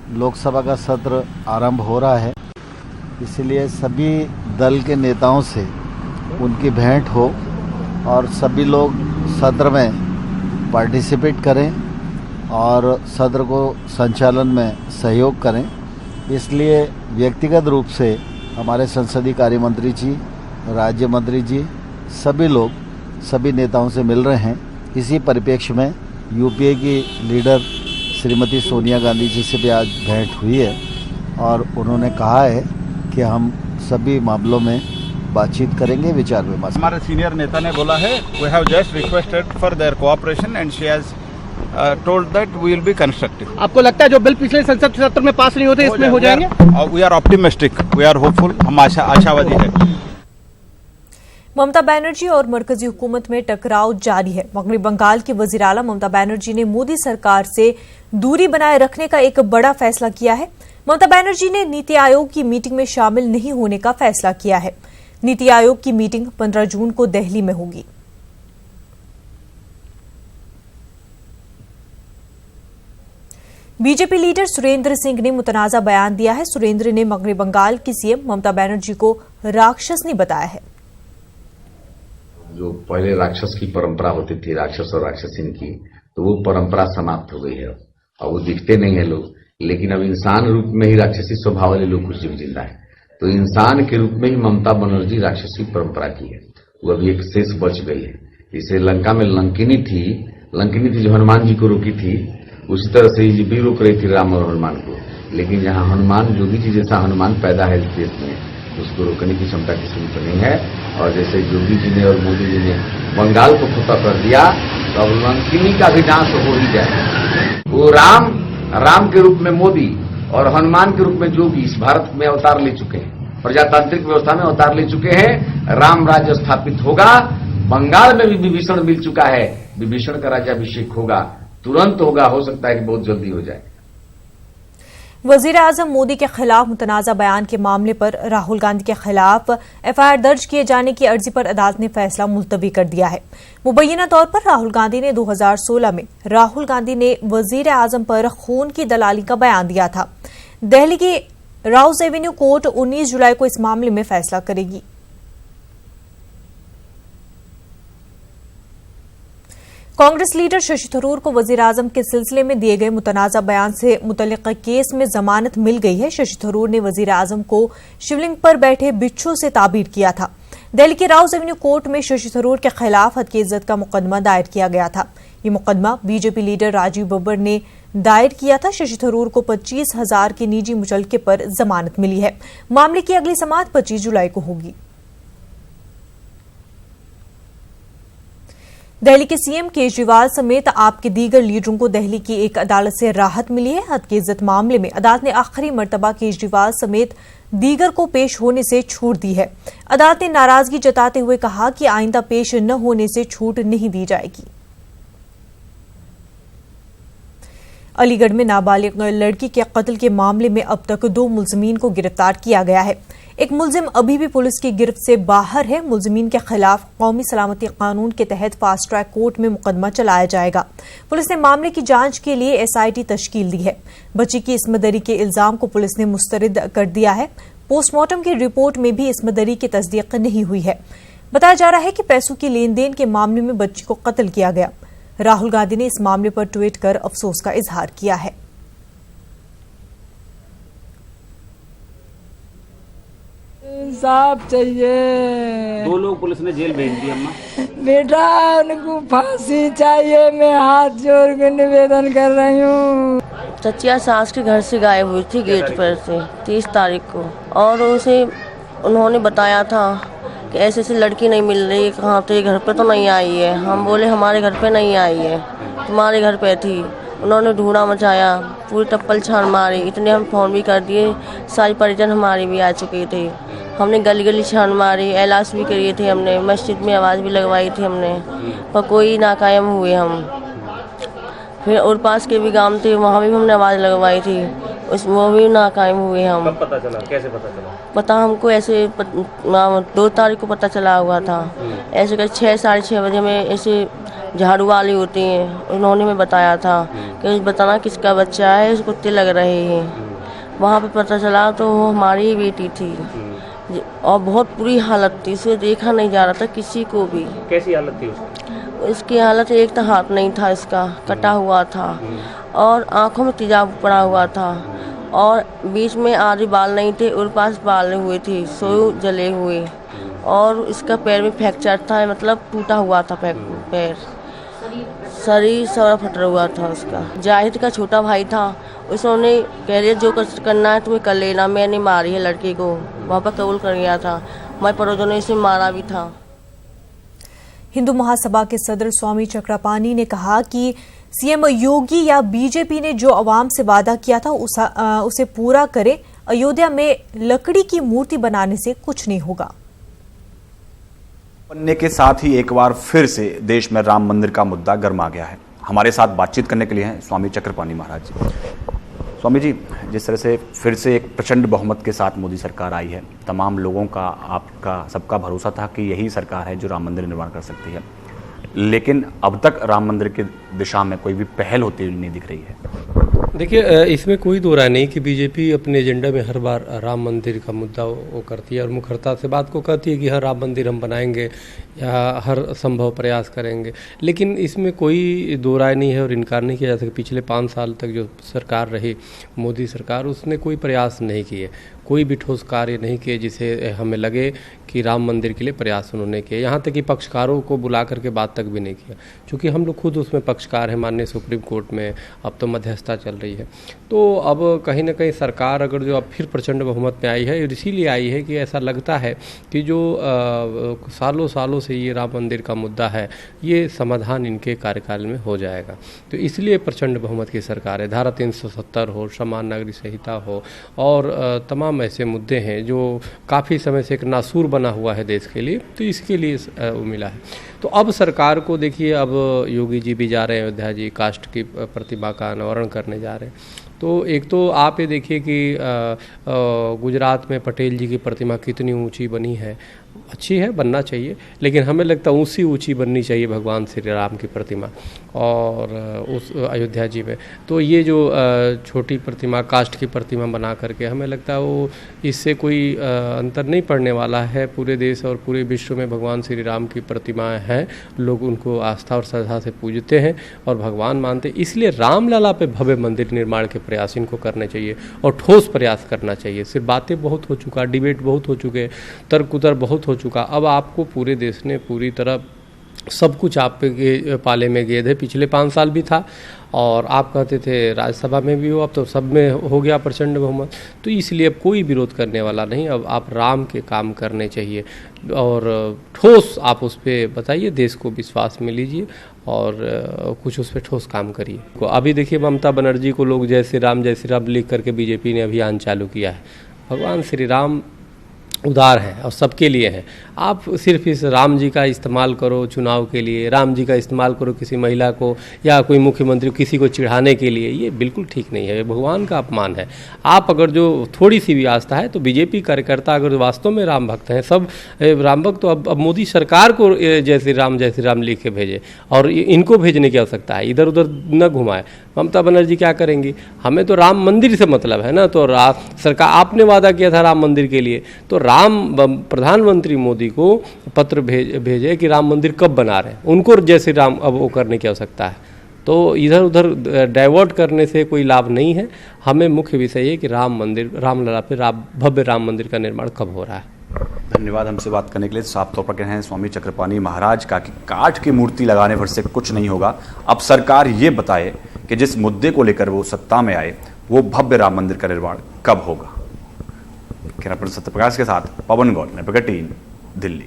लोकसभा का सत्र आरंभ हो रहा है, इसलिए सभी दल के नेताओं से उनकी भेंट हो और सभी लोग सत्र में पार्टिसिपेट करें और सत्र को संचालन में सहयोग करें। इसलिए व्यक्तिगत रूप से हमारे संसदीय कार्य मंत्री जी, राज्य मंत्री जी, सभी लोग सभी नेताओं से मिल रहे हैं। इसी परिप्रेक्ष्य में यूपीए की लीडर श्रीमती सोनिया गांधी जी से भी आज भेंट हुई है और उन्होंने कहा है कि हम सभी मामलों में बातचीत करेंगे, विचार विमर्श। हमारे सीनियर नेता ने बोला है we have just requested for their cooperation and she has told that we will be constructive. आपको लगता है जो बिल पिछले संसद सत्र में पास नहीं होते इसमें हो जाएंगे? We are optimistic, we are hopeful, हम आशावादी है। ममता बनर्जी और मरकजी हुकूमत में टकराव जारी है। मगरबी बंगाल की वजीर आला ममता बनर्जी ने मोदी सरकार से दूरी बनाए रखने का एक बड़ा फैसला किया है। ममता बनर्जी ने नीति आयोग की मीटिंग में शामिल नहीं होने का फैसला किया है। नीति आयोग की मीटिंग 15 जून को दिल्ली में होगी। बीजेपी लीडर सुरेंद्र सिंह ने मुतनाज़ा बयान दिया है। सुरेंद्र ने मगरबी बंगाल की सीएम ममता बनर्जी को राक्षसनी बताया है। जो पहले राक्षस की परंपरा होती थी, राक्षस और राक्षसिन की, तो वो परंपरा समाप्त हो गई है। अब वो दिखते नहीं है लोग, लेकिन अब इंसान रूप में ही राक्षसी स्वभाव वाले लोग कुछ जिंदा है। तो इंसान के रूप में ही ममता बनर्जी राक्षसी परंपरा की है, वो अभी एक शेष बच गई है। इसे लंका में लंकिनी थी जो हनुमान जी को रोकी थी, उसी तरह से ये भी रोक रही थी राम और हनुमान को। लेकिन जहाँ हनुमान, जोगी जी जैसा हनुमान पैदा है इस देश में, उसको रोकने की क्षमता किसी को नहीं है। और जैसे योगी जी ने और मोदी जी ने बंगाल को खोता कर दिया, तो अब लंकिनी का भी नाश हो ही जाए। वो राम के रूप में मोदी और हनुमान के रूप में जोगी इस भारत में अवतार ले चुके हैं, प्रजातांत्रिक व्यवस्था में अवतार ले चुके हैं। राम राज्य स्थापित होगा। बंगाल में भी विभीषण मिल चुका है, विभीषण का राज्याभिषेक होगा, तुरंत होगा, हो सकता है कि बहुत जल्दी हो जाए। वजीर आजम मोदी के खिलाफ मुतनाज़ा बयान के मामले पर राहुल गांधी के खिलाफ एफआईआर दर्ज किए जाने की अर्जी पर अदालत ने फैसला मुलतवी कर दिया है। मुबैना तौर पर राहुल गांधी ने 2016 में वजीर आजम पर खून की दलाली का बयान दिया था। दिल्ली की राउस एवेन्यू कोर्ट 19 जुलाई को इस मामले में फैसला करेगी। कांग्रेस लीडर शशि थरूर को वजीर आजम के सिलसिले में दिए गए मुतनाज़ा बयान से मुतल्लिक़ केस में जमानत मिल गई है। शशि थरूर ने वजीर आजम को शिवलिंग पर बैठे बिच्छू से ताबीर किया था। दिल्ली के राउस एवेन्यू कोर्ट में शशि थरूर के खिलाफ हद की इज्जत का मुकदमा दायर किया गया था। ये मुकदमा बीजेपी लीडर राजीव बब्बर ने दायर किया था। शशि थरूर को 25,000 के निजी मुचलके पर जमानत मिली है। मामले की अगली समाअत 25 जुलाई को होगी। दिल्ली के सीएम केजरीवाल समेत आपके दीगर लीडरों को दिल्ली की एक अदालत से राहत मिली है। हद की इज्जत मामले में अदालत ने आखिरी मर्तबा केजरीवाल समेत दीगर को पेश होने से छूट दी है। अदालत ने नाराजगी जताते हुए कहा कि आइंदा पेश न होने से छूट नहीं दी जाएगी। अलीगढ़ में नाबालिग लड़की के कत्ल के मामले में अब तक 2 मुलजिमीन को गिरफ्तार किया गया है। एक मुलजिम अभी भी पुलिस की गिरफ्त से बाहर है। मुलजिमीन के खिलाफ कौमी सलामती कानून के तहत फास्ट ट्रैक कोर्ट में मुकदमा चलाया जाएगा। पुलिस ने मामले की जांच के लिए एसआईटी तश्कील दी है। बच्ची की इस्मदरी के इल्जाम को पुलिस ने मुस्तरद कर दिया है। पोस्टमार्टम की रिपोर्ट में भी इस्मदरी की तस्दीक नहीं हुई है। बताया जा रहा है कि पैसों की लेन देन के मामले में बच्ची को कत्ल किया गया। राहुल गांधी ने इस मामले पर ट्वीट कर अफसोस का इजहार किया है। इंसाफ चाहिए। 2 लोग पुलिस ने जेल भेज दिया। अम्मा बेटा उनको फांसी चाहिए। मैं हाथ जोड़ के निवेदन कर रही हूँ। चचिया सास के घर से गायब हुई थी गेट पर से 30 तारीख को, और उसे उन्होंने बताया था कि ऐसे ऐसे लड़की नहीं मिल रही, कहाँ तो ये घर पे तो नहीं आई है। हम बोले हमारे घर पे नहीं आई है, तुम्हारे घर पे थी। उन्होंने ढूंढा मचाया, पूरी टप्पल छान मारी। इतने हम फ़ोन भी कर दिए, सारी परिजन हमारी भी आ चुकी थी। हमने गली गली छान मारी, एलास भी करिए थे हमने, मस्जिद में आवाज़ भी लगवाई थी हमने, पर कोई नाकायम हुए हम। फिर और पास के भी गांव थे, वहाँ भी हमने आवाज़ लगवाई थी, वो भी नाकायम हुए हम। कब पता चला, कैसे पता चला? पता हमको ऐसे 2 तारीख को पता चला हुआ था। ऐसे कर 6 साढ़े 6 बजे में ऐसे झाड़ू वाली होती हैं, उन्होंने हमें बताया था कि बताना किसका बच्चा है, इसको कुत्ते लग रहे हैं। वहाँ पे पता चला तो वो हमारी ही बेटी थी और बहुत बुरी हालत थी, उसे देखा नहीं जा रहा था किसी को भी। कैसी हालत थी उसकी? इसकी हालत एक तो हाथ नहीं था, इसका कटा हुआ था और आँखों में तेजाब पड़ा हुआ था और बीच में आधे बाल नहीं थे और पास बाल हुए थे, सो जले हुए, और इसका पैर में फ्रैक्चर था, मतलब टूटा हुआ था पैर, शरीर सारा फटा हुआ था उसका। जाहिद का छोटा भाई था, उसने कह दिया जो करना है तुम्हें कर लेना, मैंने मारी है लड़की को, वहाँ पर कबूल कर गया था। हमारे पड़ोसियों ने इसे मारा भी था। हिंदू महासभा के सदर स्वामी चक्रपाणी ने कहा कि सीएम योगी या बीजेपी ने जो अवाम से वादा किया था उसे पूरा करे। अयोध्या में लकड़ी की मूर्ति बनाने से कुछ नहीं होगा। बनने के साथ ही एक बार फिर से देश में राम मंदिर का मुद्दा गर्मा गया है। हमारे साथ बातचीत करने के लिए हैं स्वामी चक्रपाणी महाराज जी। स्वामी जी, जिस तरह से फिर से एक प्रचंड बहुमत के साथ मोदी सरकार आई है, तमाम लोगों का, आपका, सबका भरोसा था कि यही सरकार है जो राम मंदिर निर्माण कर सकती है, लेकिन अब तक राम मंदिर की दिशा में कोई भी पहल होती हुई नहीं दिख रही है। देखिए, इसमें कोई दो राय नहीं कि बीजेपी अपने एजेंडा में हर बार राम मंदिर का मुद्दा वो करती है और मुखरता से बात को कहती है कि हर राम मंदिर हम बनाएंगे या हर संभव प्रयास करेंगे, लेकिन इसमें कोई दो राय नहीं है और इनकार नहीं किया जा सकता। पिछले 5 साल तक जो सरकार रही मोदी सरकार, उसने कोई प्रयास नहीं किए, कोई भी ठोस कार्य नहीं किए जिसे हमें लगे कि राम मंदिर के लिए प्रयास उन्होंने किए। यहाँ तक कि पक्षकारों को बुला करके बात तक भी नहीं किया, क्योंकि हम लोग खुद उसमें पक्षकार हैं। माननीय सुप्रीम कोर्ट में अब तो मध्यस्थता चल रही है, तो अब कहीं ना कहीं सरकार अगर जो अब फिर प्रचंड बहुमत में आई है, इसीलिए आई है कि ऐसा लगता है कि जो सालों सालों से ये राम मंदिर का मुद्दा है, ये समाधान इनके कार्यकाल में हो जाएगा। तो इसलिए प्रचंड बहुमत की सरकार है। धारा 370 हो, समान नागरिक संहिता हो और तमाम ऐसे मुद्दे हैं जो काफ़ी समय से एक नासूर बना हुआ है देश के लिए, तो इसके लिए वो मिला है। तो अब सरकार को देखिए, अब योगी जी भी जा रहे हैं अयोध्या जी, कास्ट की प्रतिमा का अनावरण करने जा रहे हैं। तो एक तो आप ये देखिए कि गुजरात में पटेल जी की प्रतिमा कितनी ऊंची बनी है, अच्छी है, बनना चाहिए, लेकिन हमें लगता है उसी ऊंची बननी चाहिए भगवान श्री राम की प्रतिमा और उस अयोध्या जी में। तो ये जो छोटी प्रतिमा, कास्ट की प्रतिमा बना करके, हमें लगता है वो इससे कोई अंतर नहीं पड़ने वाला है। पूरे देश और पूरे विश्व में भगवान श्री राम की प्रतिमाएं हैं, लोग उनको आस्था और श्रद्धा से पूजते हैं और भगवान मानते हैं। इसलिए रामलला पे भव्य मंदिर निर्माण के प्रयास इनको करने चाहिए और ठोस प्रयास करना चाहिए। सिर्फ बातें बहुत हो चुका, डिबेट बहुत हो चुके, तर्क उतर बहुत हो चुका। अब आपको पूरे देश ने पूरी तरह सब कुछ आपके पाले में गेद है। पिछले 5 साल भी था और आप कहते थे राज्यसभा में भी हो, अब तो सब में हो गया प्रचंड बहुमत। तो इसलिए अब कोई विरोध करने वाला नहीं। अब आप राम के काम करने चाहिए और ठोस आप उस पर बताइए, देश को विश्वास में लीजिए और कुछ उस पर ठोस काम करिए। अभी देखिए, ममता बनर्जी को लोग जय श्री राम लिख करके बीजेपी ने अभियान चालू किया है। भगवान श्री राम उदार है और सबके लिए है। आप सिर्फ इस राम जी का इस्तेमाल करो चुनाव के लिए, राम जी का इस्तेमाल करो किसी महिला को या कोई मुख्यमंत्री किसी को चिढ़ाने के लिए, ये बिल्कुल ठीक नहीं है, भगवान का अपमान है। आप अगर जो थोड़ी सी भी आस्था है, तो बीजेपी कार्यकर्ता अगर वास्तव में राम भक्त हैं, सब राम भक्त, तो अब मोदी सरकार को जय श्री राम लिख के भेजे और इनको भेजने की आवश्यकता है, इधर उधर न घुमाए। ममता बनर्जी क्या करेंगी? हमें तो राम मंदिर से मतलब है ना। तो सरकार, आपने वादा किया था राम मंदिर के लिए, तो प्रधानमंत्री मोदी को पत्र भेजे कि राम मंदिर कब बना रहे हैं, उनको जैसे राम अब वो करने की आवश्यकता है। तो इधर उधर डाइवर्ट करने से कोई लाभ नहीं है। हमें मुख्य विषय है कि राम मंदिर, रामलला पे भव्य राम मंदिर का निर्माण कब हो रहा है। धन्यवाद हमसे बात करने के लिए। साफ तौर पर कह रहे हैं स्वामी चक्रपाणी महाराज का कि काठ की मूर्ति लगाने भर से कुछ नहीं होगा। अब सरकार ये बताए कि जिस मुद्दे को लेकर वो सत्ता में आए, वो भव्य राम मंदिर का निर्माण कब होगा। कैमरा पर्सन सत्यप्रकाश के साथ पवन गौर, नेटवर्क 18, दिल्ली।